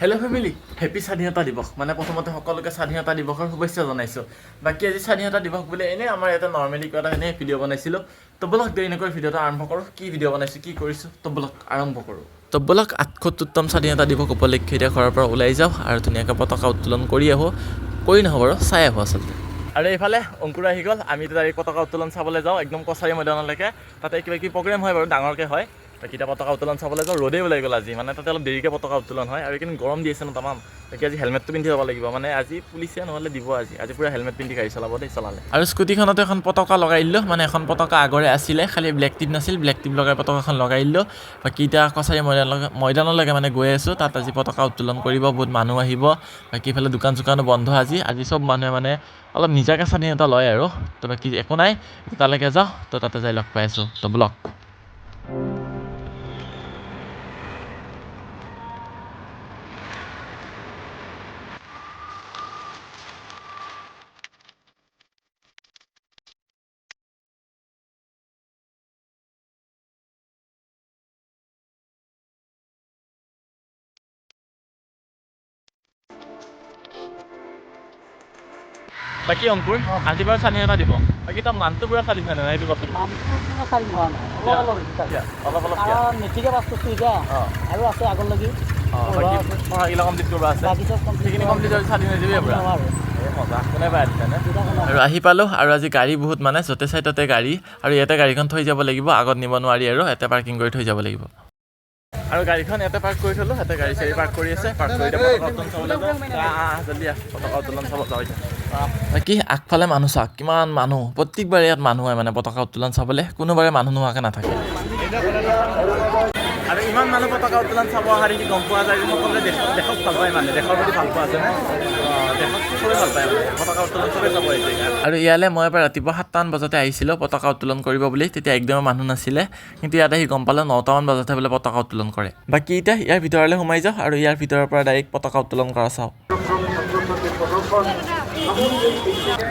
Hello' family, happy স্বাধীনতা দিৱস। মানে প্ৰথমতে সকলোকে স্বাধীনতা দিৱসৰ শুভেচ্ছা জনাইছোঁ। বাকী আজি স্বাধীনতা দিৱস বুলি এনেই আমাৰ ইয়াতে নৰ্মেলি কিবা এটা এনেই ভিডিঅ' বনাইছিলোঁ। তো ব'লক দেৰি নকৰি ভিডিঅ'টো আৰম্ভ কৰোঁ। কি ভিডিঅ' বনাইছোঁ, কি কৰিছোঁ, তো ব'লক আৰম্ভ কৰোঁ। তো ব'লক ৭৮তম স্বাধীনতা দিৱস উপলক্ষে এতিয়া ঘৰৰ পৰা ওলাই যাওঁ আৰু ধুনীয়াকৈ পতাকা উত্তোলন কৰি আহোঁ। কৰি নহ'ব বাৰু, চাই আহোঁ আচলতে। আৰু এইফালে অংকুৰ আহি গ'ল। আমি এতিয়া এই পতাকা উত্তোলন চাবলৈ যাওঁ একদম কছাৰী মৈদানলৈকে। তাতে কিবা কিবি প্ৰগ্ৰেম হয় বাৰু, ডাঙৰকৈ হয়। বাকী এতিয়া পতাকা উত্তোলন চাবলৈ যাওঁ। ৰ'দেই ওলাই গ'ল আজি, মানে তাতে অলপ দেৰিকৈ পতাকা উত্তোলন হয় আৰু এইখিনি গৰম দি আছে ন তামাম। বাকী আজি হেলমেটটো পিন্ধি যাব লাগিব, মানে আজি পুলিচে নহ'লে দিব আজি পূৰা হেলমেট পিন্ধি গাড়ী চলাব দেই, চলালে। আৰু স্কুটিখনতো এখন পতাকা লগাই দিলোঁ, মানে এখন পতাকা আগৰে আছিলে, খালি ব্লেক টিপ নাছিল, ব্লেক টিপ লগাই পতাকাখন লগাই দিলোঁ। বাকী এতিয়া কছাৰী মৈদানলৈকে মানে গৈ আছোঁ। তাত আজি পতাকা উত্তোলন কৰিব, বহুত মানুহ আহিব। বাকী ইফালে দোকান চোকানো বন্ধ আজি চব মানুহে মানে অলপ নিজাকৈ স্বাধীনতা লয় আৰু। তো বাকী একো নাই, তালৈকে যাওঁ। তো তাতে যাই লগ পাই আছোঁ। তো ব্লগ বাকী অংকুৰ, আজি বাৰু স্বাধীনতা দিব। বাকী তাৰ মানুহটো পূৰা স্বাধীনতা নাই, এইটো কথা অলপ মেট্ৰিকে পাছ কৰিছোঁ এতিয়া আৰু আছে আগলৈকে পঢ়াগিলা কমপ্লিট কৰিব আছে, সেইখিনি কমপ্লিট কৰি স্বাধীন হৈ যাবি পূৰা। আৰু আহি পালোঁ আৰু আজি গাড়ী বহুত, মানে য'তে চাই ত'তে গাড়ী। আৰু ইয়াতে গাড়ীখন থৈ যাব লাগিব, আগত নিব নোৱাৰি আৰু ইয়াতে পাৰ্কিং কৰি থৈ যাব লাগিব। আৰু গাড়ীখন ইয়াতে পাৰ্ক কৰি থ'লোঁ, ইয়াতে গাড়ী চাড়ী পাৰ্ক কৰি আছে। পাৰ্ক কৰি পতাকা উত্তোলন চাবলৈ জল্দি পতাকা উত্তোলন চাব যাওঁ এতিয়া। বাকী আগফালে মানুহ চাওক, কিমান মানুহ। প্ৰত্যেকবাৰে ইয়াত মানুহ হয় মানে পতাকা উত্তোলন চাবলৈ, কোনোবাৰে মানুহ নোহোৱাকৈ নাথাকে। আৰু ইমান মানুহ পতাকা উত্তোলন চাব অহা দেখি গম পোৱা যায় যে সকলোৱে দেশক ভাল পায়, মানে দেশৰ প্ৰতি ভাল পোৱা আছে নে, দেশক চবেই ভাল পায় মানে পতাকা উত্তোলন চবেই চাব আহিছে। আৰু ইয়ালৈ মই এবাৰ ৰাতিপুৱা ৭টামান বজাতে আহিছিলোঁ পতাকা উত্তোলন কৰিব বুলি, তেতিয়া একদমেই মানুহ নাছিলে। কিন্তু ইয়াত আহি গম পালোঁ ৯টামান বজাতহে বোলে পতাকা উত্তোলন কৰে। বাকী এতিয়া ইয়াৰ ভিতৰলৈ সোমাই যাওঁ আৰু ইয়াৰ ভিতৰৰ পৰা ডাইৰেক্ট পতাকা উত্তোলন কৰা চাওঁ।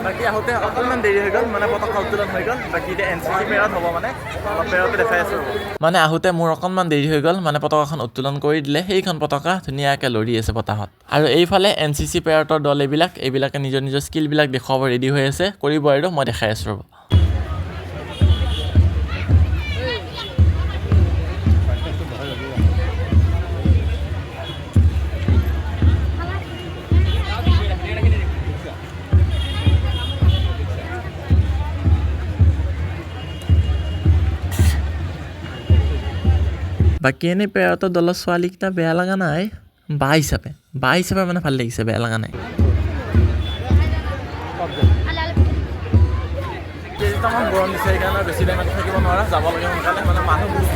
বাকী আহোঁতে অকণমান দেৰি হৈ গ'ল, মানে পতাকা উত্তোলন হৈ গ'ল। বাকী এতিয়া NCC পেৰাড হ'ব, মানে পেৰাডটো দেখাই আছোঁ। মানে আহোঁতে মোৰ অকণমান দেৰি হৈ গ'ল, মানে পতাকাখন উত্তোলন কৰি দিলে। সেইখন পতাকা ধুনীয়াকৈ লৰি আছে বতাহত। আৰু এইফালে NCC পেৰাডৰ দল এইবিলাকে নিজৰ নিজৰ স্কিলবিলাক দেখুৱাব ৰেডি হৈ আছে, কৰিব আৰু মই দেখাই আছোঁ ৰ'ব। বাকী এনেই পেৰাডৰ দলৰ ছোৱালীকেইটা বেয়া লগা নাই, বা হিচাপে মানে ভাল লাগিছে, বেয়া লগা নাই। গৰম দিছে, সেইকাৰণে বেছি টাইম থাকিব নোৱাৰা, যাব লাগে সোনকালে, মানে মানুহ বহুত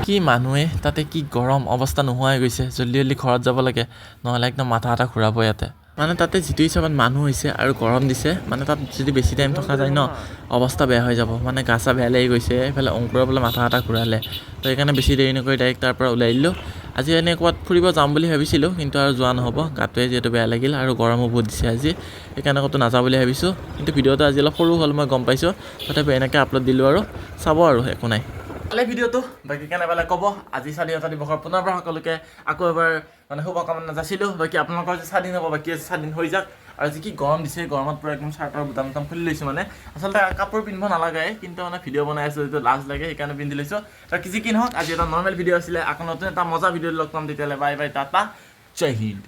কি মানুহে তাতে, কি গৰম, অৱস্থা নোহোৱা হৈ গৈছে। জল্দি ঘৰত যাব লাগে, নহ'লে একদম মাথা ঘূৰাব ইয়াতে। মানে তাতে যিটো হিচাপত মানুহ হৈছে আৰু গৰম দিছে, মানে তাত যদি বেছি টাইম থকা যায় ন, অৱস্থা বেয়া হৈ যাব। মানে গা চা বেয়া লাগি গৈছে, এইফালে অংকুৰৰ বোলে মাথা ঘূৰালে। তো সেইকাৰণে বেছি দেৰি নকৰি ডাইৰেক্ট তাৰ পৰা ওলাই দিলোঁ। আজি এনেই ক'ৰবাত ফুৰিব যাম বুলি ভাবিছিলোঁ, কিন্তু আৰু যোৱা নহ'ব, গাটোৱে যিহেতু বেয়া লাগিল আৰু গৰমো বহুত দিছে আজি, সেইকাৰণে ক'তো নাযাওঁ বুলি ভাবিছোঁ। কিন্তু ভিডিঅ'টো আজি অলপ সৰু হ'ল, মই গম পাইছোঁ। তথাপি এনেকৈ আপলোড দিলোঁ আৰু চাব আৰু একো নাই। ভালে ভিডিঅ'টো, বাকী কেনে পালে ক'ব। আজি স্বাধীনতা দিৱসৰ পুনৰ পৰা সকলোকে আকৌ এবাৰ মানে শুভকামনা যাচিলোঁ। বাকী আপোনালোকৰ যে স্বাধীন হ'ব, বাকী স্বাধীন হৈ যাওক। আৰু যি কি গৰম দিছে, গৰমত পূৰা একদম চাৰ্টৰ বুটাম খুলি লৈছোঁ। মানে আচলতে কাপোৰ পিন্ধিব নালাগে, কিন্তু মানে ভিডিঅ' বনাই আছোঁ, যিটো লাজ লাগে, সেইকাৰণে পিন্ধি লৈছোঁ। বাকী যি কি নহওক, আজি এটা নৰ্মেল ভিডিঅ' আছিলে। আকৌ নতুন এটা মজা ভিডিঅ' লগ পাম, তেতিয়াহ'লে বাই বাই, টাটা, জয় হিন্দ।